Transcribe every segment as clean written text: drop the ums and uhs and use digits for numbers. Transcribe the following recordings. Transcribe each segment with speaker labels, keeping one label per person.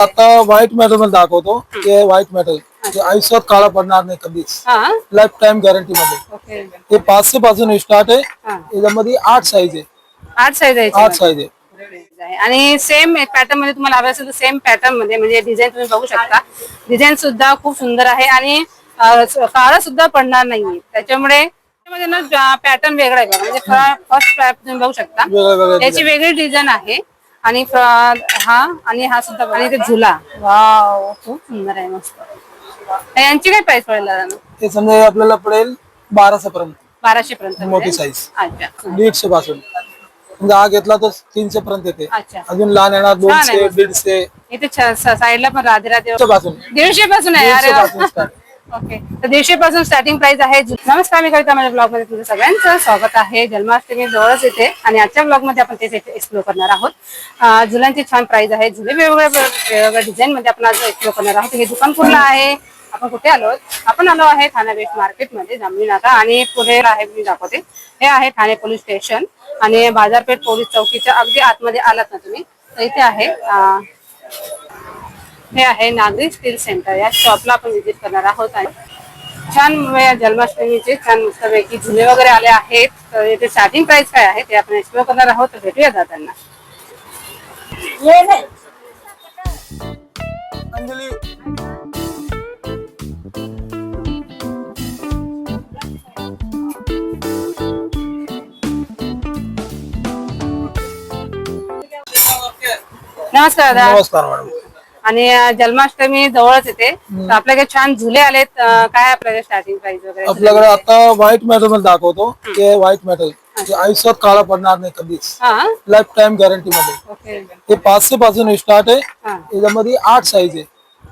Speaker 1: आता white metal मध्ये दाखवतो. हे व्हाईट मेटल आयुष्यात काळा पडणार नाही कधीच. लाईफ टाइम गॅरंटी मध्ये हे 500 पासून स्टार्ट आहे. याच्यामध्ये 8 साईज आहे.
Speaker 2: 8 साईज आहे.
Speaker 1: 8 साईज आहे.
Speaker 2: आणि सेम पॅटर्न मध्ये तुम्हाला हवे असेल तर सेम पॅटर्न मध्ये म्हणजे डिझाईन तुम्ही बघू शकता. डिझाईन सुद्धा खूप सुंदर आहे आणि काळा सुद्धा पडणार नाही. त्याच्यामुळे ना पॅटर्न वेगळा आहे बघा. म्हणजे फर्स्ट स्ट्रॅप तुम्ही बघू शकता. याची वेगळी डिझाईन आहे. आणि हा सुद्धा आणि ते झुला वाव खूप सुंदर आहे. मस्त. यांची काय प्राइस पडेल दादा?
Speaker 1: ते समजा आपल्याला पडेल 1200 पर्यंत.
Speaker 2: 1200 पर्यंत
Speaker 1: मोठी साईज.
Speaker 2: अच्छा.
Speaker 1: 150 पासून म्हणजे हा घेतला तर 300 पर्यंत येते.
Speaker 2: अच्छा.
Speaker 1: अजून लहान येणार 200 150.
Speaker 2: इथे साईडला पण राधे राधे
Speaker 1: 150
Speaker 2: पासून आहे. अरे ओके. तर 150 पासून स्टार्टिंग प्राइस आहे. नमस्कार, मी कविता. माझ्या ब्लॉग मध्ये तुमचं सगळ्यांचं स्वागत आहे. जन्माष्टमी जवळच येते आणि आजच्या ब्लॉग मध्ये आपण तेच एक्सप्लोर करणार आहोत. झुलांची छान प्राइस आहे. झुले वेगवेगळ्या डिझाईन मध्ये आपण आज एक्सप्लोर करणार आहोत. हे दुकान कुठलं आहे, आपण कुठे आलो? आपण आलो आहे ठाणे वेस्ट मार्केट मध्ये, जांभळी नाका. आणि पुढे आहे मी दाखवते, हे आहे ठाणे पोलीस स्टेशन आणि बाजारपेठ पोलीस चौकीच्या अगदी आतमध्ये आलात ना तुम्ही तर इथे आहे हे आहे नागरी स्टील सेंटर. या शॉपला आपण व्हिजिट करणार आहोत. आणि छान जन्माष्टमीचे छान मस्तपैकी झुले वगैरे आले आहेत. तर इथे स्टार्टिंग प्राइस काय आहे ते आपण एक्सप्लोर करणार आहोत. तर भेटूया जाताना. नमस्कार दादा.
Speaker 1: नमस्कार मॅडम.
Speaker 2: आणि जन्माष्टमी जवळच येते तर आपल्याकडे छान झुले आलेत. काय आपल्याकडे स्टार्टिंग प्राइस वगैरे?
Speaker 1: आपल्याकडे आता व्हाईट मेटल मध्ये दाखवतो. हे व्हाईट मेटल आयुष्यात काळा पडणार नाही कधीच. लाईफ टाइम गॅरंटी मध्ये हे 500 पासून स्टार्ट आहे. याच्यामध्ये 8 साईज आहे.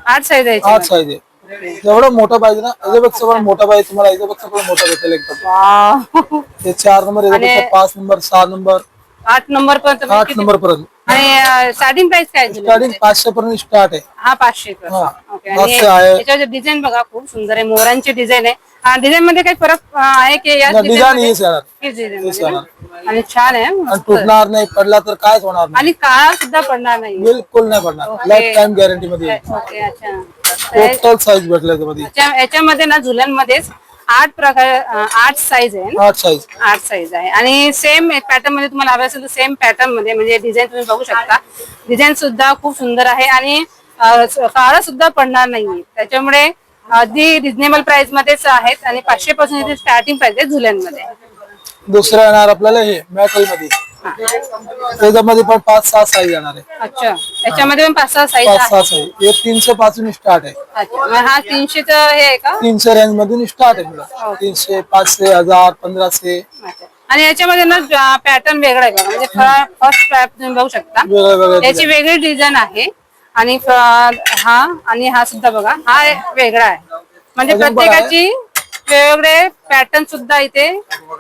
Speaker 2: 8 साईज आहे.
Speaker 1: 8 साईज आहे. एवढं मोठा पाहिजे ना, याच्यापेक्षा पण मोठा पाहिजे तुम्हाला, याच्यापेक्षा पण मोठा भेटेल एकदम. हे 4 नंबर, याच्यापेक्षा 5 नंबर, 6 नंबर,
Speaker 2: 8 नंबर पर्यंत.
Speaker 1: 8 नंबर पर्यंत.
Speaker 2: आणि स्टार्टिंग प्राइस काय?
Speaker 1: स्टार्टिंग 500 पर्यंत स्टार्ट आहे.
Speaker 2: हा 500 ओके. आणि याच्यावर डिझाईन बघा खूप सुंदर आहे. मोरांची डिझाईन आहे. डिझाईन मध्ये काही फरक आहे की या
Speaker 1: डिझाईन
Speaker 2: आणि छान आहे.
Speaker 1: तुटणार नाही, पडला तर कायच होणार नाही
Speaker 2: आणि काळा सुद्धा पडणार नाही.
Speaker 1: बिलकुल नाही पडणार. लाईफ टाइम गॅरंटी मध्ये.
Speaker 2: ओके. अच्छा.
Speaker 1: टोटल साईज भेटला याच्यामध्ये.
Speaker 2: याच्यामध्ये ना झुल्यांमध्येच 8 प्रकार 8 साईज आहे. 8 साईज आहे. आणि सेम पॅटर्न मध्ये तुम्हाला हवे असेल तर सेम पॅटर्न मध्ये म्हणजे डिझाईन तुम्ही बघू शकता. डिझाईन सुद्धा खूप सुंदर आहे आणि काळा सुद्धा पडणार नाही. त्याच्यामुळे अगदी रिजनेबल प्राइस मध्येच आहेत. आणि 500 पासून इथे स्टार्टिंग प्राइस आहे झुल्यांमध्ये.
Speaker 1: दुसरं येणार आपल्याला हे मेटल मध्ये. त्याच्यामध्ये पण 5-6 साईज येणार आहे.
Speaker 2: अच्छा. याच्यामध्ये पण 5-6 साईज
Speaker 1: 5-6 साईज. हे 300 पासून स्टार्ट आहे.
Speaker 2: अच्छा. हा 300च हे आहे का?
Speaker 1: 300 रेंज मधून स्टार्ट आहे. 300, 500, 1000, 1500.
Speaker 2: आणि याच्यामध्ये ना पॅटर्न वेगळा आहे बघा. म्हणजे फर्स्ट स्ट्रॅप तुम्ही बघू शकता. याची वेगळी डिझाईन आहे. आणि हा सुद्धा बघा, हा वेगळा आहे. म्हणजे प्रत्येकाची वेगवेगळे पॅटर्न सुद्धा इथे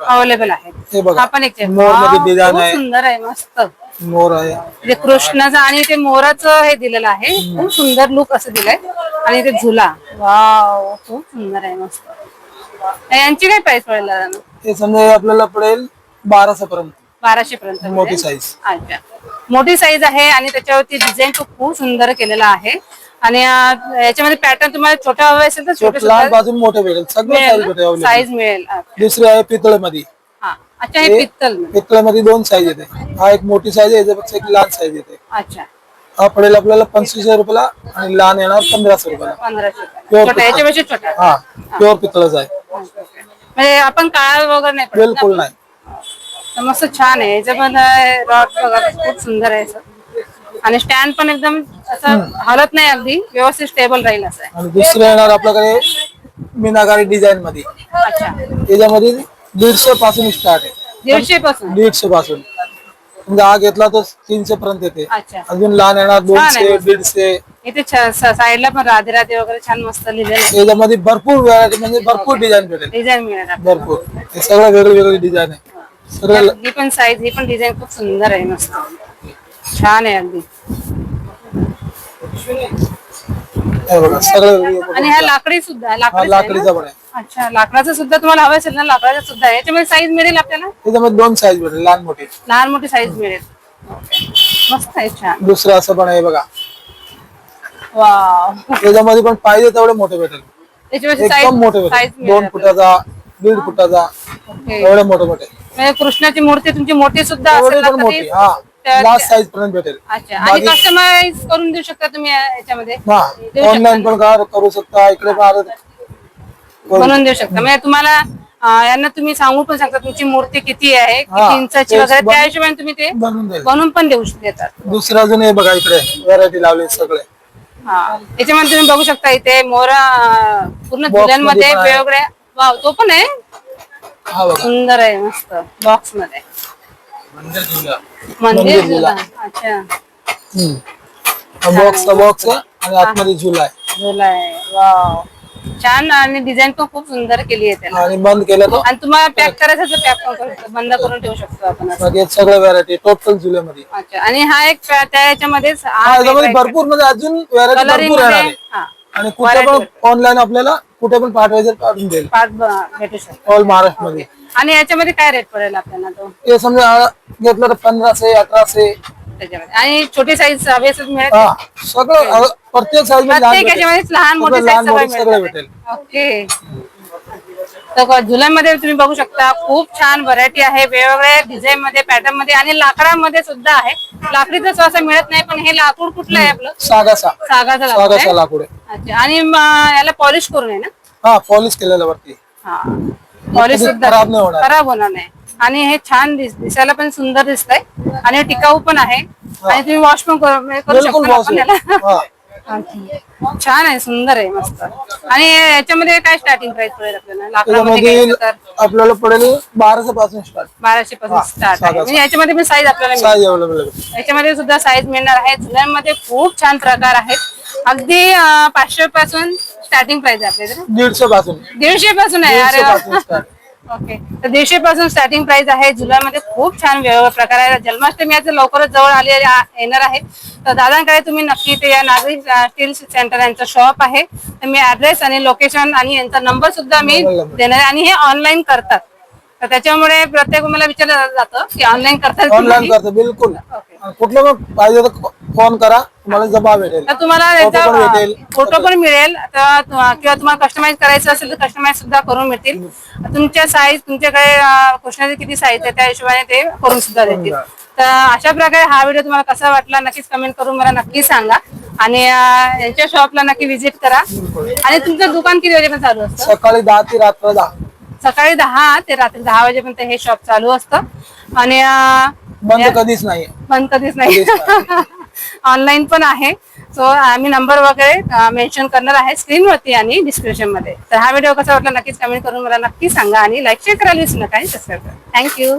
Speaker 2: अवेलेबल आहेत. हा पण एक सुंदर आहे. मस्त
Speaker 1: मोर आहे.
Speaker 2: कृष्णाचा आणि ते मोराचं हे दिलेलं आहे. खूप सुंदर लुक असं दिलंय. आणि ते झुला वाव खूप सुंदर आहे. मस्त. यांची काय प्राइस पडेल दादा?
Speaker 1: हे समजा आपल्याला पडेल 1200 पर्यंत.
Speaker 2: 1200 पर्यंत
Speaker 1: मोठी साईज.
Speaker 2: अच्छा. मोठी साईज आहे. आणि त्याच्यावरती डिझाईन खूप सुंदर केलेला आहे. आणि याच्यामध्ये पॅटर्न तुम्हाला छोटा हवा असेल तर छोटे
Speaker 1: लहान पासून मोठे भेटेल. सगळं
Speaker 2: साईज मिळेल.
Speaker 1: दुसरी आहे पितळ मध्ये.
Speaker 2: अच्छा. हे
Speaker 1: पितळ मध्ये 2 साईज येते. हा एक मोठी साईज आहे, याच्यापेक्षा एक लहान साईज येते.
Speaker 2: अच्छा.
Speaker 1: हा पडेल आपल्याला 2500 रुपयाला आणि लहान येणार 1500 रुपयाला.
Speaker 2: 1500. याच्यापेक्षा छोटा.
Speaker 1: हा प्युअर पितळच आहे.
Speaker 2: म्हणजे आपण काळा वगैरे नाही पडत.
Speaker 1: बिलकुल नाही.
Speaker 2: मस्त छान आहे. याचं पण रॉड वगैरे खूप सुंदर आहे. आणि स्टँड पण एकदम असं हलत नाही, अगदी व्यवस्थित स्टेबल राहील असं आहे.
Speaker 1: आणि दुसरं येणार आपल्याकडे मीनाकारी डिझाईन मध्ये.
Speaker 2: अच्छा.
Speaker 1: याच्यामध्ये 150 पासून स्टार्ट आहे.
Speaker 2: 150 पासून.
Speaker 1: 150 पासून म्हणजे हा घेतला तर 300 पर्यंत येते.
Speaker 2: अच्छा.
Speaker 1: अजून लहान येणार 200, 150.
Speaker 2: इथे साईडला पण राधे राधे वगैरे छान मस्त लिहिलेलं आहे.
Speaker 1: याच्यामध्ये भरपूर व्हरायटी म्हणजे भरपूर डिझाईन भेटेल.
Speaker 2: डिझाईन मिळेल
Speaker 1: भरपूर. हे सगळं वेगवेगळे डिझाईन आहे.
Speaker 2: ही पण साईज, ही पण डिझाईन खूप सुंदर आहे. मस्त छान आहे अगदी. आणि ह्या लाकडी सुद्धा
Speaker 1: लाकडीचा पण आहे.
Speaker 2: अच्छा. लाकडाचं सुद्धा तुम्हाला हवं असेल ना, लाकडाचं सुद्धा आहे. याच्यामध्ये साईज मिळेल आपल्याला?
Speaker 1: त्याच्यामध्ये 2 साईज भेटेल, लहान मोठी.
Speaker 2: लहान मोठी साईज मिळेल. मस्त आहे. छान.
Speaker 1: दुसरं असं पण आहे बघा.
Speaker 2: वाव.
Speaker 1: त्याच्यामध्ये पण पाहिजे तेवढे मोठे भेटेल,
Speaker 2: त्याच्यामध्ये
Speaker 1: एकदम मोठे
Speaker 2: साईज
Speaker 1: भेटेल, 2 फुटाचा 1.5 फुटाचा एवढे मोठे मोठे.
Speaker 2: म्हणजे कृष्णाची मूर्ती तुमची मोठी सुद्धा
Speaker 1: एवढी
Speaker 2: असेल ना
Speaker 1: पण
Speaker 2: तरी
Speaker 1: मोठी, हा लास्ट साईज पर्यंत भेटेल.
Speaker 2: अच्छा. आणि कस्टमाइज करून देऊ शकता तुम्ही याच्यामध्ये,
Speaker 1: हा ऑनलाईन पण करू शकता, इकडे पण
Speaker 2: बनवून देऊ शकता. म्हणजे तुम्हाला यांना तुम्ही सांगू पण शकता तुमची मूर्ती किती आहे, किती
Speaker 1: हा,
Speaker 2: इंचाची
Speaker 1: तेच
Speaker 2: वगैरे, त्या हिशोबाने तुम्ही ते
Speaker 1: बनवून देईल.
Speaker 2: बनवून पण देऊ देतात.
Speaker 1: दुसरं अजून हे बघा, इकडे व्हरायटी लावली सगळे.
Speaker 2: हा, याच्यामध्ये तुम्ही बघू शकता इथे मोरा पूर्ण झुल्यांमध्ये
Speaker 1: पण आहे.
Speaker 2: वेगवेगळ्या. वाव, तो पण आहे,
Speaker 1: हा बघा,
Speaker 2: सुंदर आहे, मस्त बॉक्स मध्ये मंदिर
Speaker 1: मंदिर
Speaker 2: झुला.
Speaker 1: झुला.
Speaker 2: अच्छा,
Speaker 1: बॉक्स आणि आतमध्ये झुला आहे.
Speaker 2: झुला आहे. वाव, छान. आणि डिझाईन पण खूप सुंदर केली आहे त्याला.
Speaker 1: आणि बंद केलं तो
Speaker 2: आणि तुम्हाला पॅक करायचं तर पॅक पण करू शकतो, बंद करून ठेवू शकतो आपण असं.
Speaker 1: बाकी सगळ्या व्हरायटी टोटल झुल्यामध्ये.
Speaker 2: अच्छा. आणि हा एक त्या याच्यामध्येच
Speaker 1: याच्यामध्ये भरपूर म्हणजे अजून व्हरायटी
Speaker 2: कलरिंग
Speaker 1: भरपूर येणार
Speaker 2: मध्ये
Speaker 1: आहे. आणि कुठे पण ऑनलाईन आपल्याला कुठे पण पाठवायचं पाठवून देईल,
Speaker 2: पाच भेटू शकतो.
Speaker 1: ऑल महाराष्ट्र मध्ये.
Speaker 2: आणि याच्यामध्ये काय रेट पडेल आपल्याला तो
Speaker 1: हे समजा घेतलं तर 1500 1800.
Speaker 2: त्याच्यामध्ये? आणि छोटी साईज हवी असेल मिळेल?
Speaker 1: हा सगळं प्रत्येक साईज मध्ये
Speaker 2: प्रत्येक याच्यामध्ये लहान मोठी साईज सगळं
Speaker 1: सगळं
Speaker 2: मिळेल.
Speaker 1: भेटेल.
Speaker 2: ओके. तर झुल्यामध्ये तुम्ही बघू शकता खूप छान व्हरायटी आहे, वेगवेगळ्या डिझाईन मध्ये, पॅटर्न मध्ये, आणि लाकडामध्ये सुद्धा आहे. लाकडीचं सहसा मिळत नाही, पण हे लाकूड कुठलं आहे आपलं?
Speaker 1: सागाचा
Speaker 2: सागाचं लाकूड आहे.
Speaker 1: लाकूड आहे.
Speaker 2: अच्छा. आणि याला पॉलिश करून आहे ना?
Speaker 1: हा पॉलिश केलेलं वरती,
Speaker 2: हा, पॉलिश सुद्धा
Speaker 1: खराब नाही होणार.
Speaker 2: खराब होणार नाही. आणि हे छान दिसायला पण सुंदर दिसतंय, आणि टिकाऊ पण आहे, आणि तुम्ही वॉश पण करू शकता ना आपण याला.
Speaker 1: हा
Speaker 2: अच्छा. छान आहे, सुंदर आहे, मस्त. आणि याच्यामध्ये काय स्टार्टिंग प्राइस पडेल आपल्याला लाकडामध्ये
Speaker 1: त्याच्यामध्ये
Speaker 2: घ्यायचं तर?
Speaker 1: आपल्याला पडेल 1200 पासून स्टार्ट.
Speaker 2: 1200 पासून स्टार्ट आहे. म्हणजे याच्यामध्ये पण साईज आपल्याला मिळेल.
Speaker 1: साईज अवेलेबल आहे.
Speaker 2: याच्यामध्ये सुद्धा साईज मिळणार आहे. झुल्यांमध्ये खूप छान प्रकार आहेत. अगदी 500 पासून स्टार्टिंग प्राइस आहे आपल्याकडे.
Speaker 1: 150 पासून
Speaker 2: 150 पासून आहे. अरे
Speaker 1: 150
Speaker 2: वा.
Speaker 1: पासून स्टार्ट.
Speaker 2: ओके. तर 150 पासून स्टार्टिंग प्राइस आहे. झुल्यामध्ये खूप छान वेगवेगळे प्रकार आहेत. जन्माष्टमी आज लवकरच जवळ आली येणार आहे, तर दादांकडे तुम्ही नक्की ते या नागरी स्टील सेंटर यांचं शॉप आहे. तर मी ऍड्रेस आणि लोकेशन आणि यांचा नंबर सुद्धा मी देणार आहे. आणि हे ऑनलाईन करतात, तर त्याच्यामुळे प्रत्येक मला विचारलं जातं की ऑनलाईन करतात
Speaker 1: ऑनलाईन करतो बिलकुल. कुठलं पण पाहिजे तर फोन करा, तुम्हाला जबाब भेटेल.
Speaker 2: तर तुम्हाला फोटो पण मिळेल, तर किंवा तुम्हाला कस्टमाइज करायचं असेल तर कस्टमाइज सुद्धा करून मिळतील. तुमच्या साईज, तुमच्याकडे कृष्णाची किती साईज आहे त्या हिशोबाने ते करून सुद्धा देतील. तर अशा प्रकारे हा व्हिडिओ तुम्हाला कसा वाटला नक्कीच कमेंट करून मला नक्की सांगा. आणि यांच्या शॉपला नक्की व्हिजिट करा. आणि तुमचं दुकान किती वाजेपर्यंत चालू असतं?
Speaker 1: सकाळी 10 ते रात्र 10.
Speaker 2: सकाळी 10 ते रात्री 10 वाजेपर्यंत हे शॉप चालू असतं. आणि
Speaker 1: बंद कधीच नाही.
Speaker 2: बंद कधीच नाही. ऑनलाईन पण आहे. सो आम्ही नंबर वगैरे मेन्शन करणार आहे स्क्रीनवरती आणि डिस्क्रिप्शन मध्ये. तर हा व्हिडिओ कसा वाटला नक्कीच कमेंट करून मला नक्की सांगा. आणि लाईक शेअर करायला विसरू नका आणि सबस्क्राईब करा. थँक्यू.